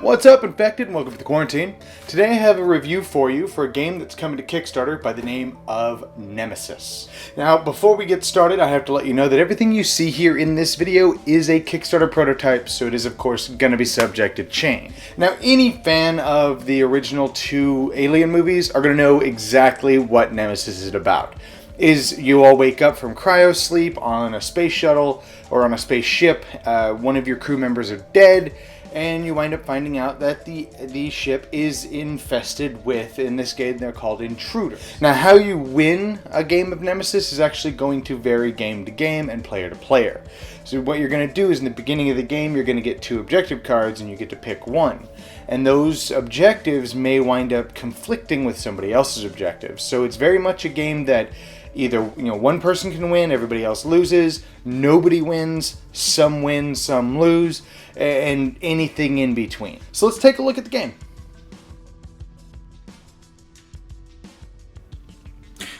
What's up, Infected, and welcome to the Quarantine. Today I have a review for you for a game that's coming to Kickstarter by the name of Nemesis. Now, before we get started, I have to let you know that everything you see here in this video is a Kickstarter prototype, so it is of course going to be subject to change. Now, any fan of the original two Alien movies are going to know exactly what Nemesis is about. Is you all wake up from cryo sleep on a space shuttle or on a spaceship, one of your crew members are dead, and you wind up finding out that the ship is infested with, in this game, they're called intruders. Now, how you win a game of Nemesis is actually going to vary game to game and player to player. So what you're going to do is in the beginning of the game, you're going to get 2 objective cards and you get to pick one. And those objectives may wind up conflicting with somebody else's objectives. So it's very much a game that either one person can win, everybody else loses, nobody wins, some win, some lose, and anything in between. So let's take a look at the game.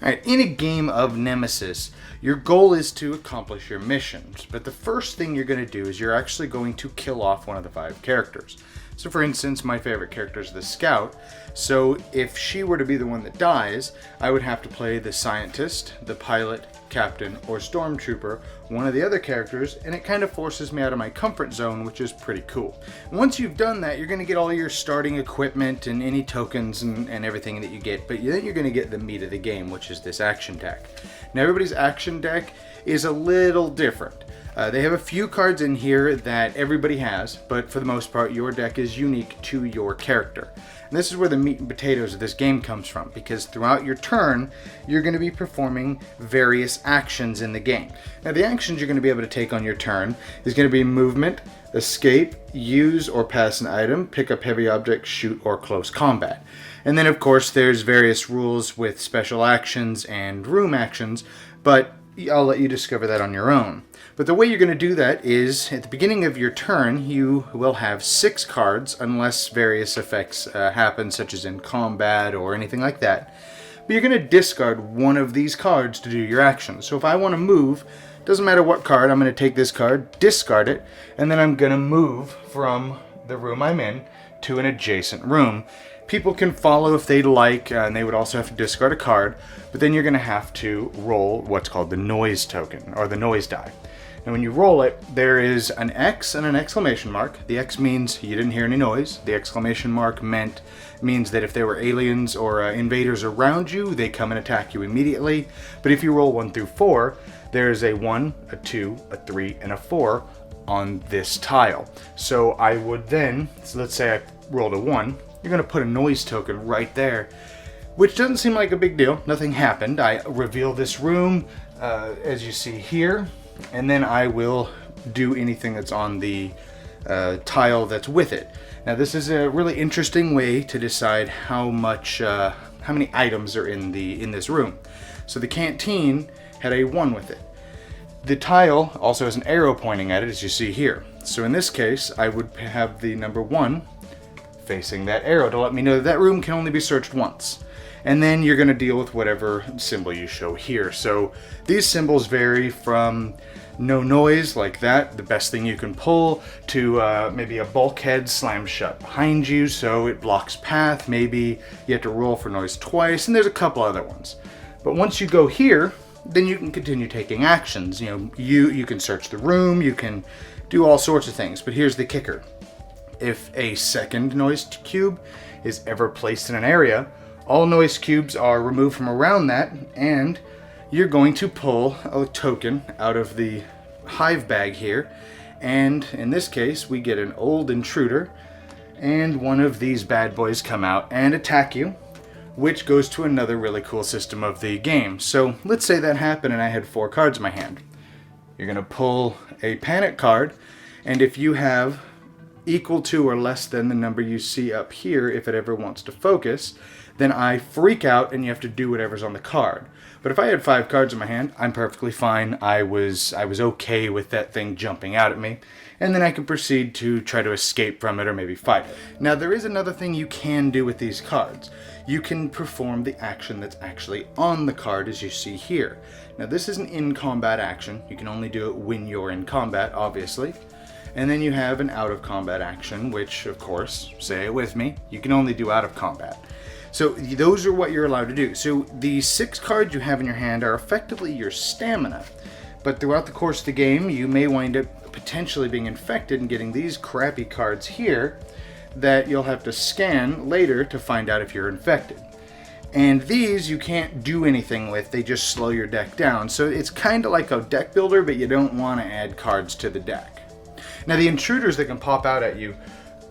Alright, in a game of Nemesis, your goal is to accomplish your missions, but the first thing you're going to do is you're actually going to kill off one of the 5 characters. So for instance, my favorite character is the Scout, so if she were to be the one that dies, I would have to play the Scientist, the Pilot, Captain, or Stormtrooper, one of the other characters, and it kind of forces me out of my comfort zone, which is pretty cool. Once you've done that, you're going to get all your starting equipment and any tokens and everything that you get, but then you're going to get the meat of the game, which is this action deck. Now everybody's action deck is a little different. They have a few cards in here that everybody has, but for the most part, your deck is unique to your character. And this is where the meat and potatoes of this game comes from, because throughout your turn, you're going to be performing various actions in the game. Now, the actions you're going to be able to take on your turn is going to be movement, escape, use or pass an item, pick up heavy objects, shoot, or close combat. And then, of course, there's various rules with special actions and room actions, but I'll let you discover that on your own. But the way you're going to do that is, at the beginning of your turn, you will have 6 cards, unless various effects happen, such as in combat or anything like that. But you're going to discard one of these cards to do your action. So if I want to move, doesn't matter what card, I'm going to take this card, discard it, and then I'm going to move from the room I'm in to an adjacent room. People can follow if they'd like, and they would also have to discard a card, but then you're going to have to roll what's called the noise token, or the noise die. And when you roll it, there is an X and an exclamation mark. The X means you didn't hear any noise. The exclamation mark means that if there were aliens or invaders around you, they come and attack you immediately. But if you roll 1 through 4, there's a 1, a 2, a 3, and a 4 on this tile. So I would then, so let's say I rolled a 1, you're going to put a noise token right there, which doesn't seem like a big deal. Nothing happened. I reveal this room, as you see here, and then I will do anything that's on the tile that's with it. Now, this is a really interesting way to decide how many items are in this room. So the canteen had a 1 with it. The tile also has an arrow pointing at it, as you see here. So in this case, I would have the number 1 facing that arrow to let me know that that room can only be searched once. And then you're going to deal with whatever symbol you show here. So these symbols vary from no noise, like that, the best thing you can pull, to maybe a bulkhead slammed shut behind you so it blocks path. Maybe you have to roll for noise twice, and there's a couple other ones. But once you go here, then you can continue taking actions. You can search the room, you can do all sorts of things. But here's the kicker. If a second noise cube is ever placed in an area, all noise cubes are removed from around that, and you're going to pull a token out of the hive bag here. And in this case, we get an old intruder, and one of these bad boys come out and attack you, which goes to another really cool system of the game. So let's say that happened and I had 4 cards in my hand. You're going to pull a panic card, and if you have equal to or less than the number you see up here, if it ever wants to focus, then I freak out and you have to do whatever's on the card. But if I had 5 cards in my hand, I'm perfectly fine. I was okay with that thing jumping out at me, and then I can proceed to try to escape from it or maybe fight. Now, there is another thing you can do with these cards. You can perform the action that's actually on the card, as you see here. Now, this is an in-combat action. You can only do it when you're in combat, obviously. And then you have an out of combat action, which of course, say it with me, you can only do out of combat. So those are what you're allowed to do. So the 6 cards you have in your hand are effectively your stamina. But throughout the course of the game, you may wind up potentially being infected and getting these crappy cards here that you'll have to scan later to find out if you're infected. And these you can't do anything with, they just slow your deck down. So it's kind of like a deck builder, but you don't want to add cards to the deck. Now the intruders that can pop out at you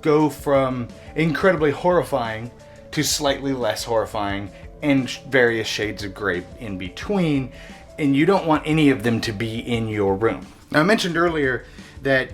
go from incredibly horrifying to slightly less horrifying and various shades of gray in between, and you don't want any of them to be in your room. Now I mentioned earlier that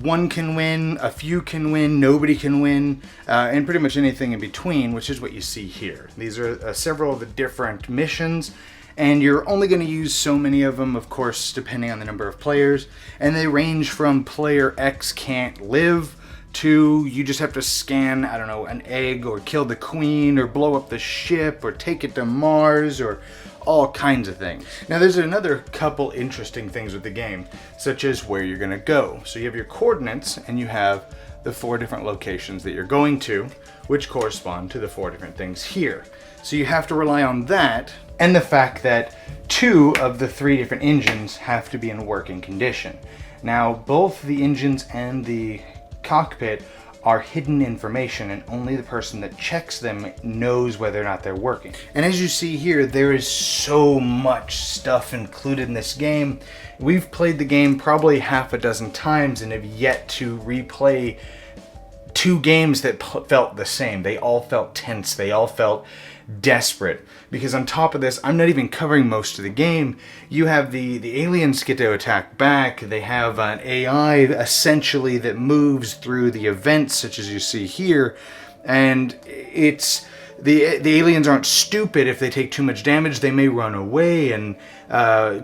one can win, a few can win, nobody can win, and pretty much anything in between, which is what you see here. These are several of the different missions, and you're only going to use so many of them, of course, depending on the number of players, and they range from player X can't live to you just have to scan, I don't know, an egg or kill the queen or blow up the ship or take it to Mars or all kinds of things. Now there's another couple interesting things with the game, such as where you're going to go. So you have your coordinates and you have the 4 different locations that you're going to, which correspond to the 4 different things here. So you have to rely on that and the fact that 2 of the 3 different engines have to be in working condition. Now both the engines and the cockpit are hidden information, and only the person that checks them knows whether or not they're working. And as you see here, there is so much stuff included in this game. We've played the game probably half a dozen times and have yet to replay 2 games that felt the same. They all felt tense. They all felt desperate. Because on top of this, I'm not even covering most of the game. You have the aliens get to attack back. They have an AI essentially that moves through the events, such as you see here. And it's the aliens aren't stupid. If they take too much damage, they may run away and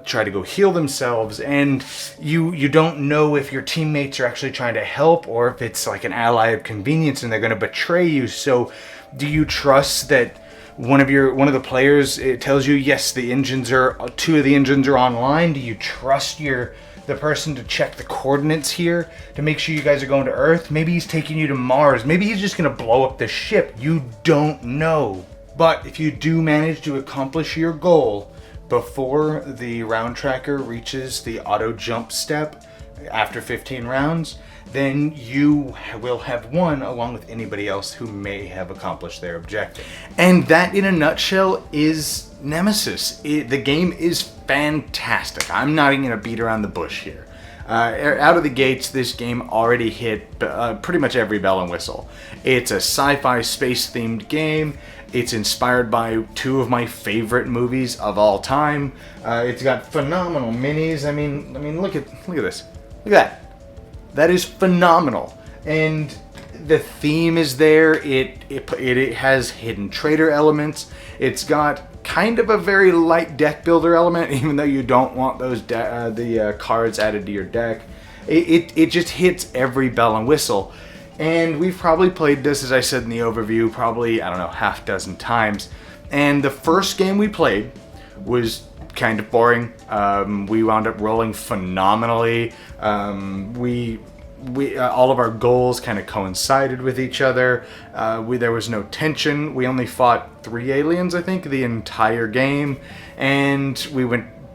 try to go heal themselves. And you don't know if your teammates are actually trying to help or if it's like an ally of convenience and they're going to betray you. So do you trust that one of the players, it tells you, yes, 2 of the engines are online? Do you trust the person to check the coordinates here to make sure you guys are going to Earth? Maybe he's taking you to Mars. Maybe he's just going to blow up the ship. You don't know. But if you do manage to accomplish your goal before the round tracker reaches the auto jump step after 15 rounds, then you will have won along with anybody else who may have accomplished their objective. And that, in a nutshell, is Nemesis. The game is fantastic. I'm not even going to beat around the bush here. Out of the gates, this game already hit pretty much every bell and whistle. It's a sci-fi space-themed game. It's inspired by 2 of my favorite movies of all time. It's got phenomenal minis. I mean, look at this. Look at that. That is phenomenal, and the theme is there. It has hidden trader elements. It's got kind of a very light deck builder element, even though you don't want those cards added to your deck. It just hits every bell and whistle, and we've probably played this, as I said in the overview, probably, I don't know, half dozen times. And the first game we played was kind of boring. We wound up rolling phenomenally. All of our goals kind of coincided with each other. There was no tension. We only fought 3 aliens, I think, the entire game, and we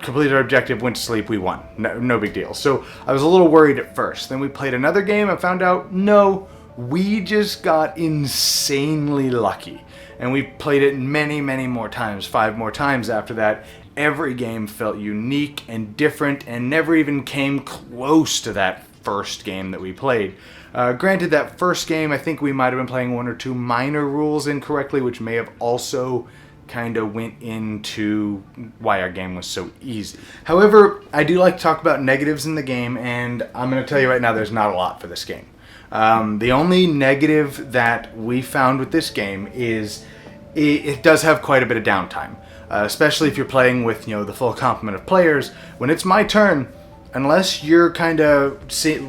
completed our objective, went to sleep, we won. No big deal. So I was a little worried at first. Then we played another game and found out, no, we just got insanely lucky. And we played it many, many more times, 5 more times after that. Every game felt unique and different and never even came close to that first game that we played. Granted, that first game, I think we might have been playing 1 or 2 minor rules incorrectly, which may have also kind of went into why our game was so easy. However, I do like to talk about negatives in the game, and I'm going to tell you right now, there's not a lot for this game. The only negative that we found with this game is it does have quite a bit of downtime. Especially if you're playing with, the full complement of players. When it's my turn, unless you're kind of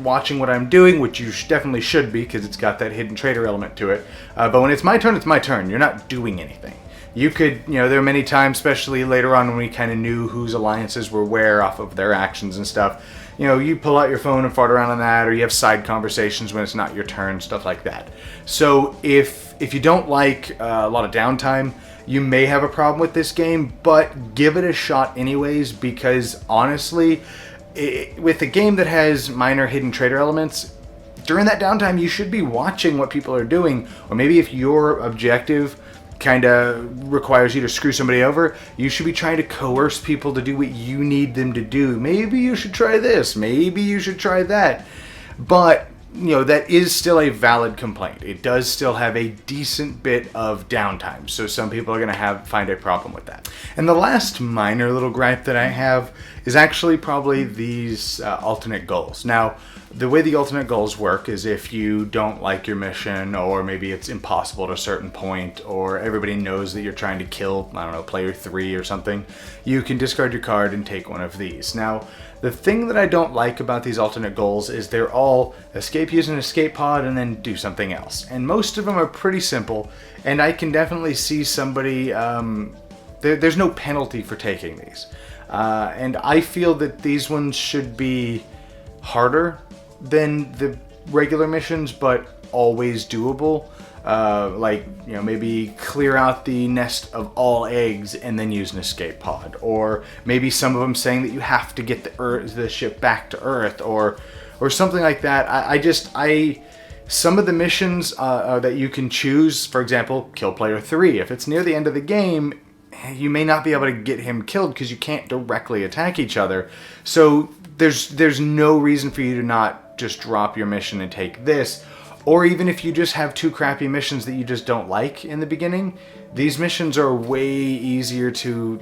watching what I'm doing, which you definitely should be because it's got that hidden trader element to it. But when it's my turn, it's my turn. You're not doing anything. You could, there are many times, especially later on when we kind of knew whose alliances were where off of their actions and stuff, you know, you pull out your phone and fart around on that, or you have side conversations when it's not your turn, stuff like that. So if you don't like a lot of downtime, you may have a problem with this game, but give it a shot anyways, because honestly, with a game that has minor hidden trader elements, during that downtime you should be watching what people are doing, or maybe if your objective kind of requires you to screw somebody over, you should be trying to coerce people to do what you need them to do. Maybe you should try this, maybe you should try that, but you know, that is still a valid complaint. It does still have a decent bit of downtime, so some people are going to find a problem with that. And the last minor little gripe that I have is actually probably these alternate goals. Now, the way the alternate goals work is if you don't like your mission, or maybe it's impossible at a certain point, or everybody knows that you're trying to kill, I don't know, player 3 or something, you can discard your card and take one of these. Now, the thing that I don't like about these alternate goals is they're all escape using an escape pod and then do something else. And most of them are pretty simple, and I can definitely see somebody, there's no penalty for taking these. And I feel that these ones should be harder than the regular missions, but always doable. Like, you know, maybe clear out the nest of all eggs and then use an escape pod, or maybe some of them saying that you have to get the ship back to Earth, or something like that. Some of the missions that you can choose, for example, kill player 3. If it's near the end of the game, you may not be able to get him killed because you can't directly attack each other. So there's no reason for you to not just drop your mission and take this. Or even if you just have 2 crappy missions that you just don't like in the beginning, these missions are way easier to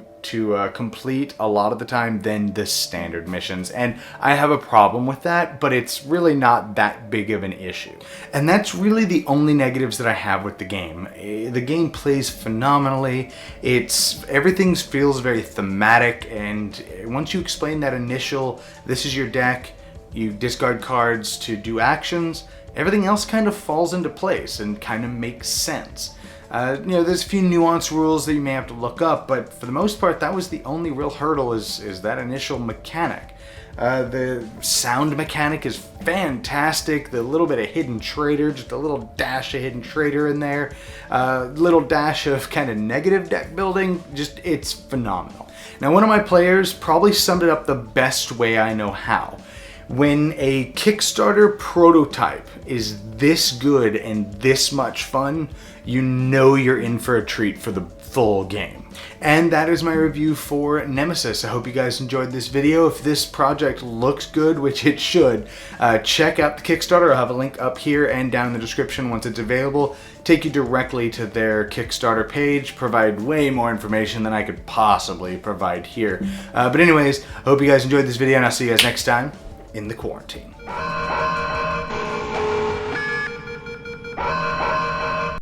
complete a lot of the time than the standard missions. And I have a problem with that, but it's really not that big of an issue. And that's really the only negatives that I have with the game. The game plays phenomenally. Everything feels very thematic, and once you explain that initial, this is your deck, you discard cards to do actions, everything else kind of falls into place and kind of makes sense. You know, there's a few nuanced rules that you may have to look up, but for the most part, that was the only real hurdle is that initial mechanic. The sound mechanic is fantastic. The little bit of hidden trader, just a little dash of hidden trader in there, little dash of kind of negative deck building, it's phenomenal. Now, one of my players probably summed it up the best way I know how. When a Kickstarter prototype is this good and this much fun, you know you're in for a treat for the full game. And that is my review for Nemesis. I hope you guys enjoyed this video. If this project looks good, which it should, check out the Kickstarter. I'll have a link up here and down in the description once it's available. Take you directly to their Kickstarter page, provide way more information than I could possibly provide here. But anyways, I hope you guys enjoyed this video, and I'll see you guys next time in the Quarantine.